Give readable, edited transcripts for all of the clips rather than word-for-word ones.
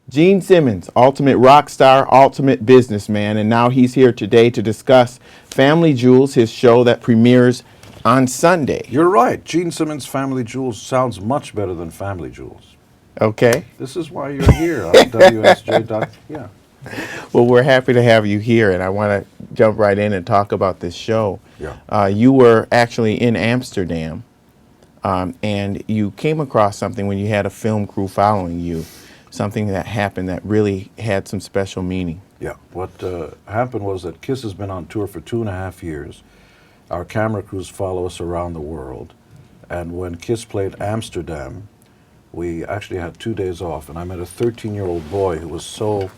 Gene Simmons, ultimate rock star, ultimate businessman, and now he's here today to discuss Family Jewels, his show that premieres on Sunday. You're right. Gene Simmons' Family Jewels sounds much better than Family Jewels. Okay. This is why you're here on WSJ. Yeah. Well, we're happy to have you here, and I want to jump right in and talk about this show. Yeah. You were actually in Amsterdam, and you came across something when you had a film crew following you, something that happened that really had some special meaning. Yeah. What happened was that KISS has been on tour for 2.5 years. Our camera crews follow us around the world. And when KISS played Amsterdam, we actually had 2 days off. And I met a 13-year-old boy who was so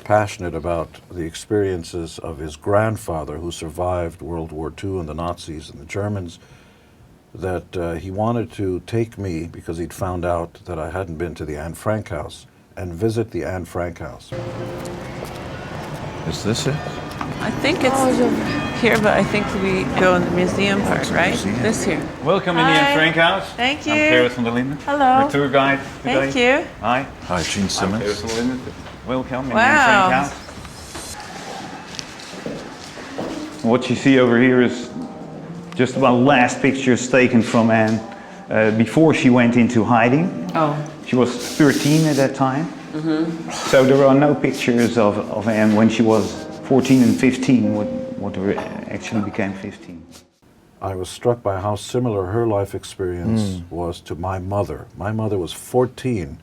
passionate about the experiences of his grandfather who survived World War II and the Nazis and the Germans, that he wanted to take me, because he'd found out that I hadn't been to the Anne Frank house, and visit the Anne Frank house. Is this it? I think it's here, but I think we go in the museum part, right? Museum. This here. Welcome in the Hi. Anne Frank House. Thank you. I'm Gerrit van der Linden. Hello. Your tour guide today. Thank you. Hi. Hi, Gene I'm Gerrit Simmons. van der Linden. Welcome in Wow. the Anne Frank House. What you see over here is just about last pictures taken from Anne before she went into hiding. Oh. She was 13 at that time. So there are no pictures of Anne when she was 14 and 15, what actually became 15. I was struck by how similar her life experience was to my mother. My mother was 14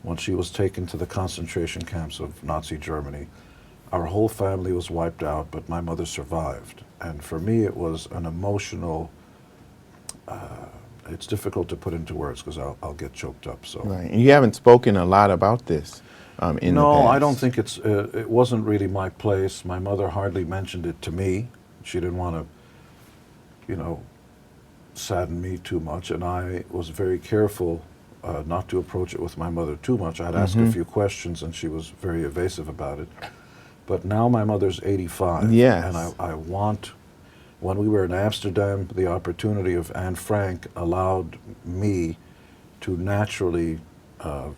when she was taken to the concentration camps of Nazi Germany. Our whole family was wiped out, but my mother survived. And for me, it was an emotional, it's difficult to put into words because I'll get choked up. So. Right. And you haven't spoken a lot about this in the past. No, I don't think it wasn't really my place. My mother hardly mentioned it to me. She didn't want to, sadden me too much, and I was very careful not to approach it with my mother too much. I'd ask a few questions, and she was very evasive about it. But now my mother's 85, Yes. and I want, when we were in Amsterdam, the opportunity of Anne Frank allowed me to naturally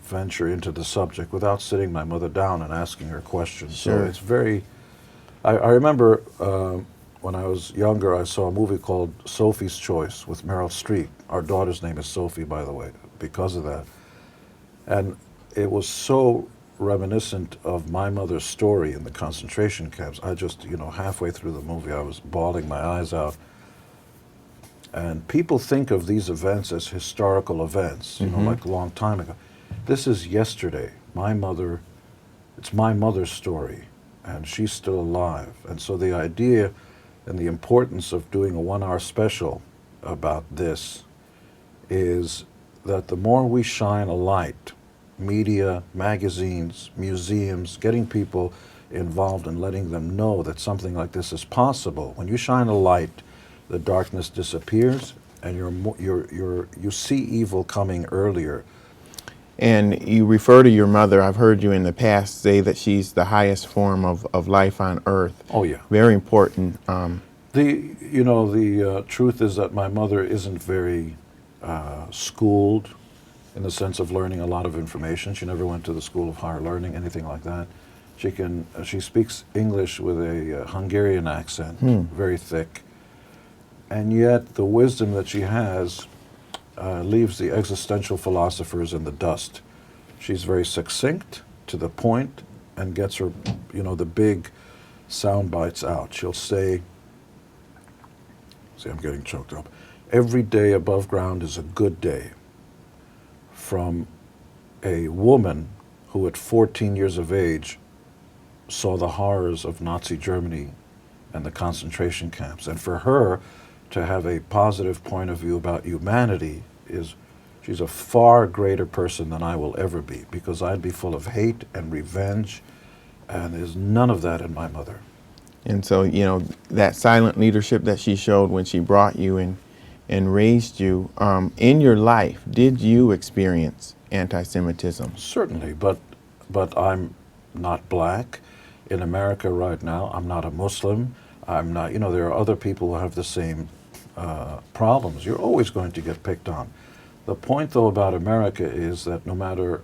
venture into the subject without sitting my mother down and asking her questions. Sure. So it's very, I remember when I was younger, I saw a movie called Sophie's Choice with Meryl Streep. Our daughter's name is Sophie, by the way, because of that. And it was so reminiscent of my mother's story in the concentration camps. I just, halfway through the movie, I was bawling my eyes out. And people think of these events as historical events, like a long time ago. This is yesterday. It's my mother's story, and she's still alive. And so the idea and the importance of doing a 1-hour special about this is that the more we shine a light, media, magazines, museums, getting people involved and letting them know that something like this is possible. When you shine a light, the darkness disappears, and you see evil coming earlier. And you refer to your mother. I've heard you in the past say that she's the highest form of life on earth. Oh yeah. Very important. The truth is that my mother isn't very schooled in the sense of learning a lot of information. She never went to the School of Higher Learning, anything like that. She speaks English with a Hungarian accent, very thick. And yet the wisdom that she has leaves the existential philosophers in the dust. She's very succinct, to the point, and gets her, the big sound bites out. She'll say, see, I'm getting choked up. Every day above ground is a good day. From a woman who at 14 years of age saw the horrors of Nazi Germany and the concentration camps. And for her to have a positive point of view about humanity she's a far greater person than I will ever be, because I'd be full of hate and revenge, and there's none of that in my mother. And so, that silent leadership that she showed when she brought you and raised you, in your life, did you experience anti-Semitism? Certainly, but I'm not black. In America right now, I'm not a Muslim. I'm not, there are other people who have the same problems. You're always going to get picked on. The point, though, about America is that no matter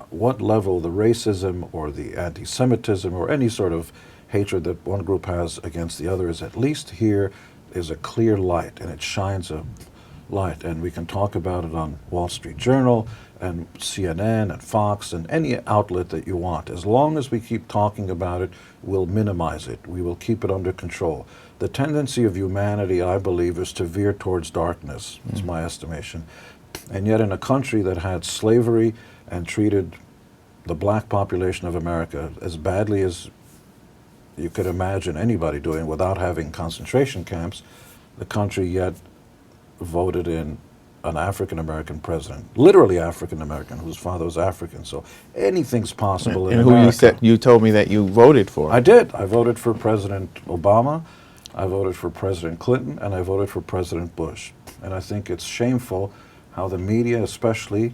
what level the racism or the anti-Semitism or any sort of hatred that one group has against the other is, at least here is a clear light, and it shines a light, and we can talk about it on Wall Street Journal and CNN and Fox and any outlet that you want. As long as we keep talking about it, we'll minimize it. We will keep it under control. The tendency of humanity, I believe, is to veer towards darkness, is my estimation. And yet in a country that had slavery and treated the black population of America as badly as you could imagine anybody doing without having concentration camps, the country yet voted in an African-American president, literally African-American, whose father was African. So anything's possible in And who America. you said, you told me that you voted for. I did. I voted for President Obama, I voted for President Clinton, and I voted for President Bush. And I think it's shameful how the media especially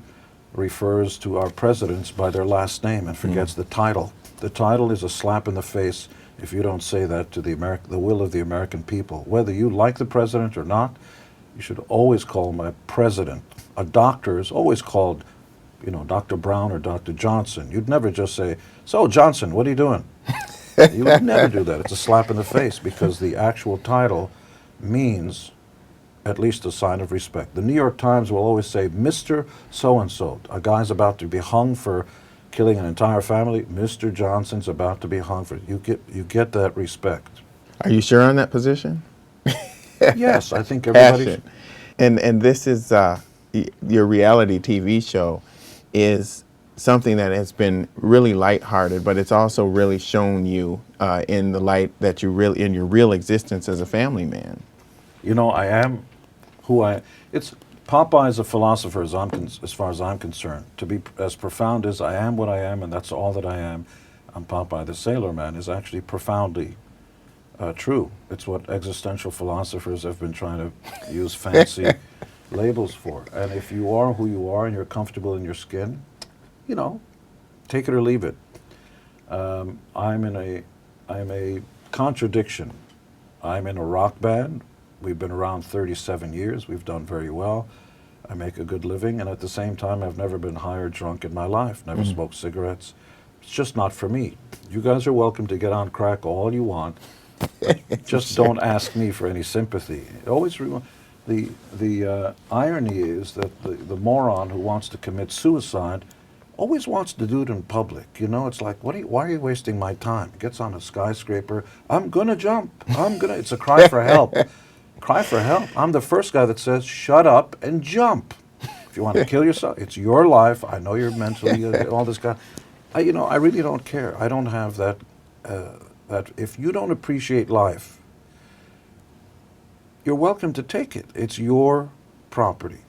refers to our presidents by their last name and forgets the title. The title is a slap in the face if you don't say that to the will of the American people. Whether you like the president or not, you should always call him a president. A doctor is always called, you know, Dr. Brown or Dr. Johnson. You'd never just say, "So, Johnson, what are you doing?" You would never do that. It's a slap in the face, because the actual title means at least a sign of respect. The New York Times will always say, "Mr. So-and-so." A guy's about to be hung for killing an entire family. Mr. Johnson's about to be hung for. You get that respect. Are you sure on that position? Yes, I think everybody. Passion. And this is your reality TV show is something that has been really lighthearted, but it's also really shown you in the light that you really in your real existence as a family man. You know, I am who I. It's Popeye is a philosopher, as far as I'm concerned. To be as profound as I am what I am, and that's all that I am. I'm Popeye the Sailor Man is actually profoundly true. It's what existential philosophers have been trying to use fancy labels for. And if you are who you are and you're comfortable in your skin, you know, take it or leave it. I'm a contradiction. I'm in a rock band. We've been around 37 years. We've done very well. I make a good living, and at the same time, I've never been high or drunk in my life. Never smoked cigarettes. It's just not for me. You guys are welcome to get on crack all you want. Just don't ask me for any sympathy. Always the irony is that the moron who wants to commit suicide always wants to do it in public. You know, it's like, why are you wasting my time? Gets on a skyscraper. I'm gonna jump. It's a cry for help. Cry for help. I'm the first guy that says, shut up and jump. If you want to kill yourself, it's your life. I know you're mentally all this guy. I really don't care. I don't have that. That if you don't appreciate life, you're welcome to take it. It's your property.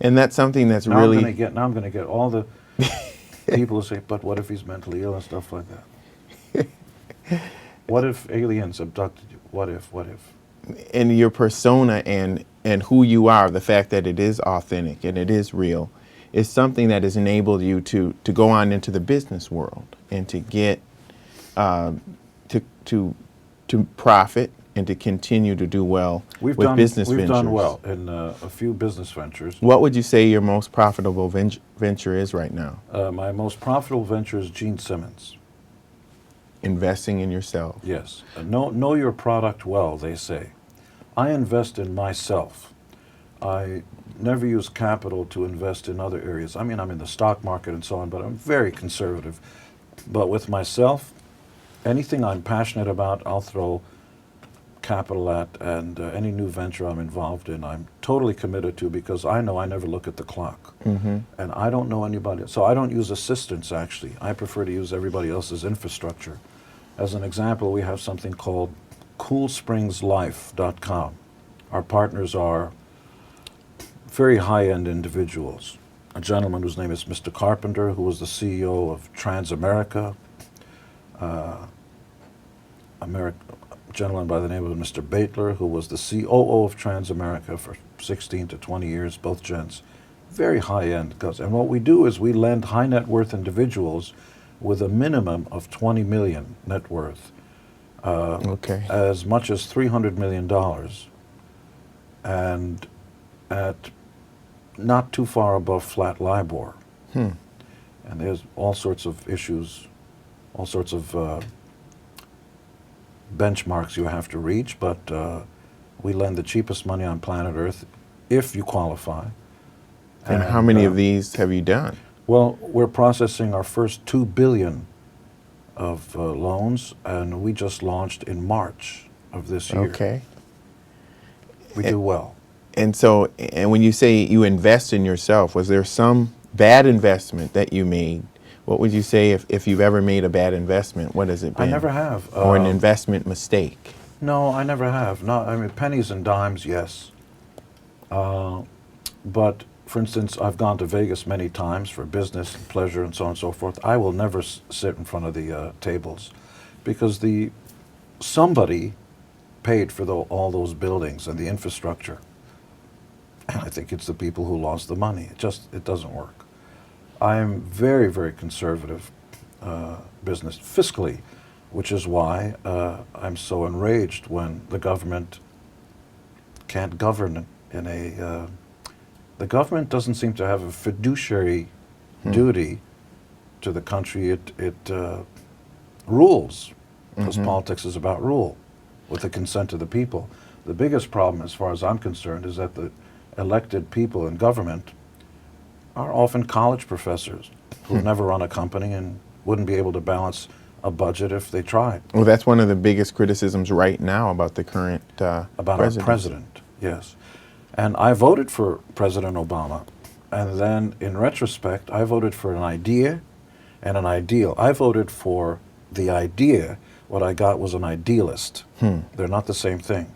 And that's something that's Now really... I'm going to get all the people who say, but what if he's mentally ill and stuff like that? What if aliens abducted you? What if? And your persona and who you are, the fact that it is authentic and it is real, is something that has enabled you to go on into the business world and to get to profit and to continue to do well with business ventures. We've done well in a few business ventures. What would you say your most profitable venture is right now? My most profitable venture is Gene Simmons. Investing in yourself. Yes. Know your product well, they say. I invest in myself. I never use capital to invest in other areas. I mean, I'm in the stock market and so on, but I'm very conservative. But with myself, anything I'm passionate about, I'll throw capital at, and any new venture I'm involved in, I'm totally committed to, because I know I never look at the clock. And I don't know anybody. So I don't use assistants, actually. I prefer to use everybody else's infrastructure. As an example, we have something called CoolSpringsLife.com. Our partners are very high-end individuals. A gentleman whose name is Mr. Carpenter, who was the CEO of Transamerica. A gentleman by the name of Mr. Baitler, who was the COO of Transamerica for 16 to 20 years, both gents. Very high-end. And what we do is we lend high-net-worth individuals with a minimum of 20 million net worth, as much as $300 million, and at not too far above flat LIBOR. And there's all sorts of issues, all sorts of benchmarks you have to reach, but we lend the cheapest money on planet Earth if you qualify. And how many of these have you done? Well, we're processing our first 2 billion of loans, and we just launched in March of this year. Okay. We do well. And so, and when you say you invest in yourself, was there some bad investment that you made? What would you say if you've ever made a bad investment? What has it been? I never have. Or an investment mistake? No, I never have. No, I mean, pennies and dimes, yes. But, for instance, I've gone to Vegas many times for business and pleasure and so on and so forth. I will never sit in front of the tables because somebody paid for all those buildings and the infrastructure. And I think it's the people who lost the money. It doesn't work. I'm very, very conservative business fiscally, which is why I'm so enraged when the government can't govern in a... the government doesn't seem to have a fiduciary duty to the country it rules, because politics is about rule, with the consent of the people. The biggest problem, as far as I'm concerned, is that the elected people in government are often college professors who never run a company and wouldn't be able to balance a budget if they tried. Well, that's one of the biggest criticisms right now about the current About our president, yes. And I voted for President Obama, and then in retrospect, I voted for an idea and an ideal. I voted for the idea. What I got was an idealist. They're not the same thing.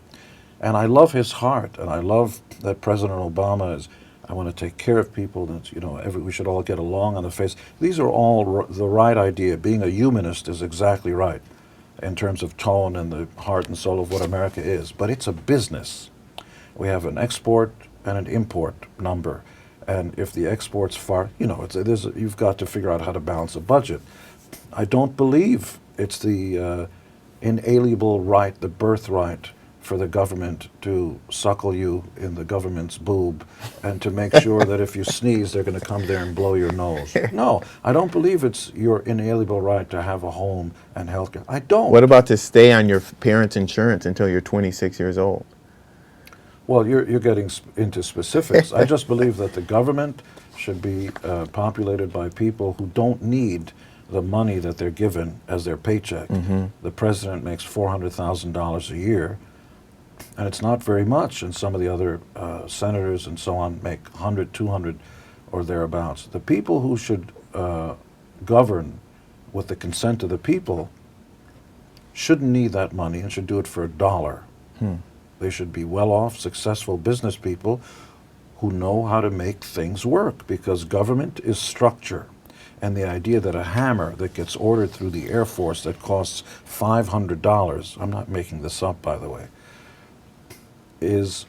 And I love his heart, and I love that President Obama is, I want to take care of people, that, you know, we should all get along on the face. These are all the right idea. Being a humanist is exactly right in terms of tone and the heart and soul of what America is. But it's a business. We have an export and an import number. And if the export's far, you know, you've got to figure out how to balance a budget. I don't believe it's the inalienable right, the birthright for the government to suckle you in the government's boob and to make sure that if you sneeze, they're going to come there and blow your nose. No, I don't believe it's your inalienable right to have a home and health care. I don't. What about to stay on your parents' insurance until you're 26 years old? Well, you're getting into specifics. I just believe that the government should be populated by people who don't need the money that they're given as their paycheck. The president makes $400,000 a year, and it's not very much, and some of the other senators and so on make 100, 200 or thereabouts. The people who should govern with the consent of the people shouldn't need that money and should do it for a dollar. They should be well-off, successful business people who know how to make things work, because government is structure. And the idea that a hammer that gets ordered through the Air Force that costs $500, I'm not making this up, by the way, is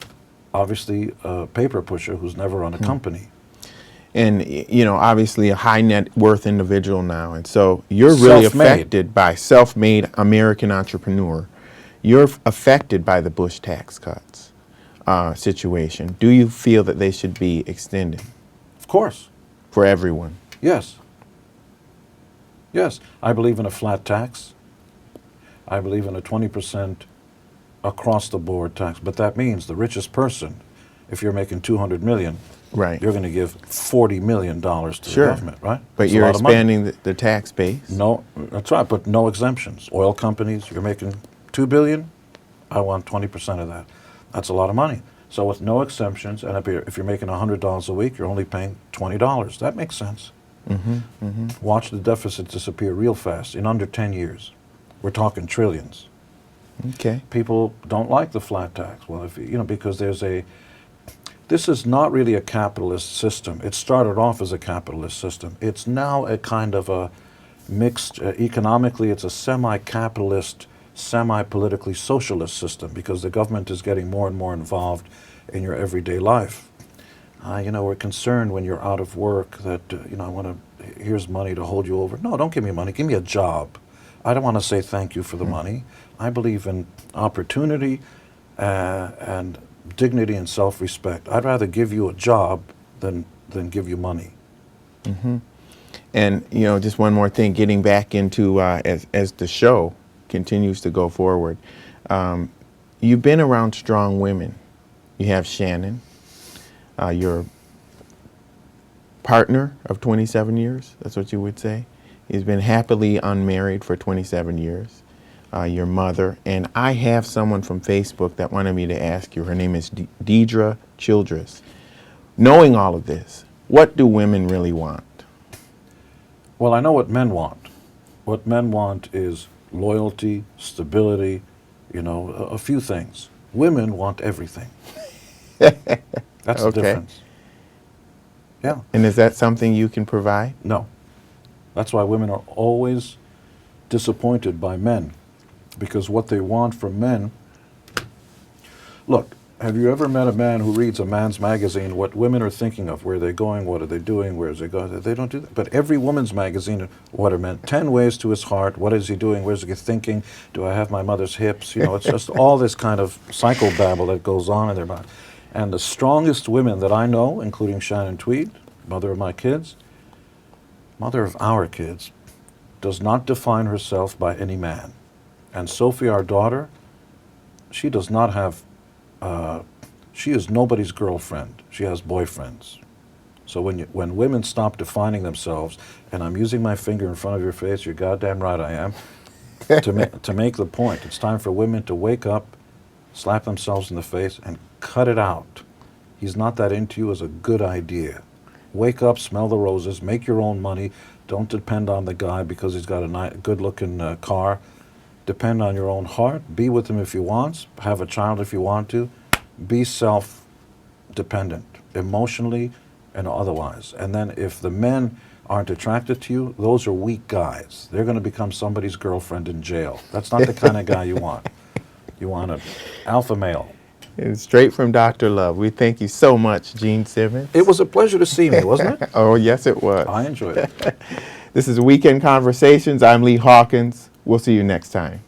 obviously a paper pusher who's never run a company. And, you know, obviously a high net worth individual now. And so you're really affected by self-made American entrepreneur. You're affected by the Bush tax cuts situation. Do you feel that they should be extended? Of course. For everyone? Yes. Yes. I believe in a flat tax. I believe in a 20% across-the-board tax. But that means the richest person, if you're making $200 million, right, you're going to give $40 million to the government, right? But that's you're expanding the tax base. No, that's right, but no exemptions. Oil companies, you're making $2 billion, I want 20% of that. That's a lot of money. So with no exemptions, and if you're making $100 a week, you're only paying $20. That makes sense. Watch the deficit disappear real fast in under 10 years. We're talking trillions. Okay. People don't like the flat tax. Well, because this is not really a capitalist system. It started off as a capitalist system. It's now a kind of a mixed, economically, it's a semi-capitalist, semi-politically socialist system, because the government is getting more and more involved in your everyday life. We're concerned when you're out of work that, here's money to hold you over. No, don't give me money. Give me a job. I don't want to say thank you for the money. I believe in opportunity and dignity and self-respect. I'd rather give you a job than give you money. And you know, just one more thing, getting back into as the show continues to go forward, you've been around strong women. You have Shannon, your partner of 27 years. That's what you would say. He's been happily unmarried for 27 years. Your mother, and I have someone from Facebook that wanted me to ask you. Her name is Deidre Childress. Knowing all of this, what do women really want? Well, I know what men want. What men want is loyalty, stability, you know, a few things. Women want everything. That's the Okay. difference. Yeah. And is that something you can provide? No. That's why women are always disappointed by men, because what they want from men. Look, have you ever met a man who reads a man's magazine, what women are thinking of, where they're going, what are they doing, where is they going? They don't do that. But every woman's magazine, what are men? 10 ways to his heart, what is he doing, where's he thinking, do I have my mother's hips? You know, it's just all this kind of psychobabble that goes on in their mind. And the strongest women that I know, including Shannon Tweed, mother of my kids, mother of our kids, does not define herself by any man. And Sophie, our daughter, she does not have, she is nobody's girlfriend. She has boyfriends. So when women stop defining themselves, and I'm using my finger in front of your face, you're goddamn right I am, to make the point. It's time for women to wake up, slap themselves in the face, and cut it out. He's not that into you is a good idea. Wake up, smell the roses, make your own money. Don't depend on the guy because he's got a good-looking car. Depend on your own heart. Be with him if you want. Have a child if you want to. Be self-dependent, emotionally and otherwise. And then if the men aren't attracted to you, those are weak guys. They're going to become somebody's girlfriend in jail. That's not the kind of guy you want. You want an alpha male. It's straight from Dr. Love. We thank you so much, Gene Simmons. It was a pleasure to see me, wasn't it? Oh, yes, it was. I enjoyed it. This is Weekend Conversations. I'm Lee Hawkins. We'll see you next time.